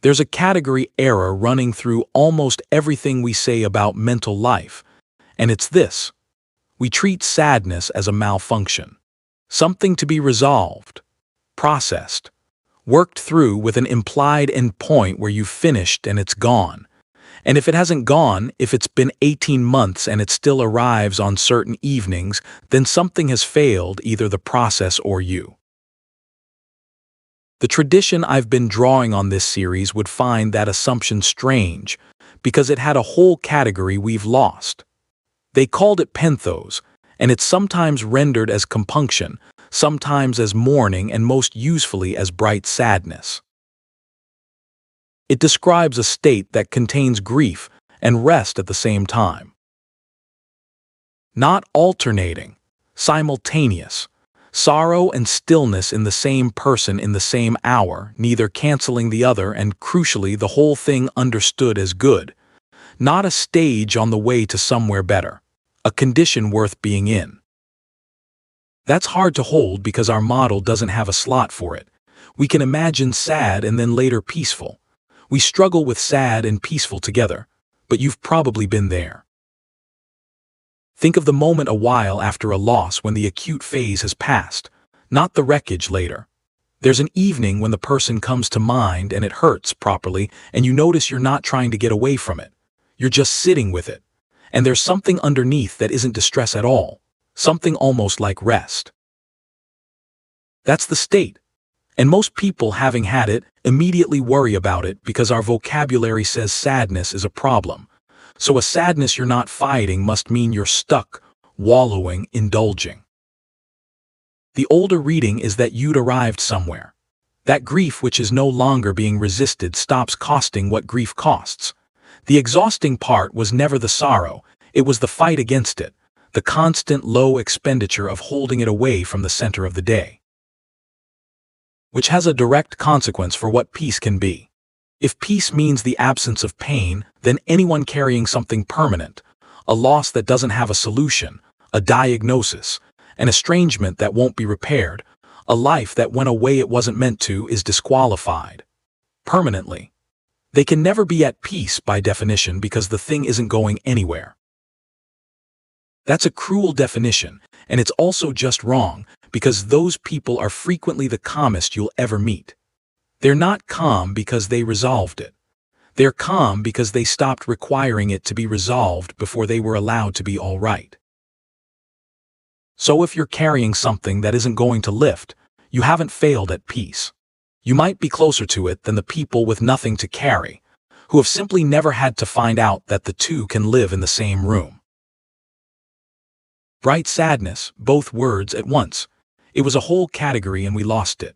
There's a category error running through almost everything we say about mental life, and it's this. We treat sadness as a malfunction, something to be resolved, processed, worked through with an implied end point where you've finished and it's gone. And if it hasn't gone, if it's been 18 months and it still arrives on certain evenings, then something has failed, either the process or you. The tradition I've been drawing on this series would find that assumption strange, because it had a whole category we've lost. They called it penthos, and it's sometimes rendered as compunction, sometimes as mourning, and most usefully as bright sadness. It describes a state that contains grief and rest at the same time. Not alternating, simultaneous, sorrow and stillness in the same person in the same hour, neither canceling the other, and crucially the whole thing understood as good. Not a stage on the way to somewhere better, a condition worth being in. That's hard to hold because our model doesn't have a slot for it. We can imagine sad and then later peaceful. We struggle with sad and peaceful together, but you've probably been there. Think of the moment a while after a loss when the acute phase has passed, not the wreckage later. There's an evening when the person comes to mind and it hurts properly, and you notice you're not trying to get away from it. You're just sitting with it. And there's something underneath that isn't distress at all, something almost like rest. That's the state. And most people, having had it, immediately worry about it because our vocabulary says sadness is a problem. So a sadness you're not fighting must mean you're stuck, wallowing, indulging. The older reading is that you'd arrived somewhere. That grief which is no longer being resisted stops costing what grief costs. The exhausting part was never the sorrow, it was the fight against it, the constant low expenditure of holding it away from the center of the day. Which has a direct consequence for what peace can be. If peace means the absence of pain, then anyone carrying something permanent, a loss that doesn't have a solution, a diagnosis, an estrangement that won't be repaired, a life that went away it wasn't meant to, is disqualified. Permanently. They can never be at peace by definition because the thing isn't going anywhere. That's a cruel definition, and it's also just wrong, because those people are frequently the calmest you'll ever meet. They're not calm because they resolved it. They're calm because they stopped requiring it to be resolved before they were allowed to be all right. So if you're carrying something that isn't going to lift, you haven't failed at peace. You might be closer to it than the people with nothing to carry, who have simply never had to find out that the two can live in the same room. Bright sadness, both words at once. It was a whole category and we lost it.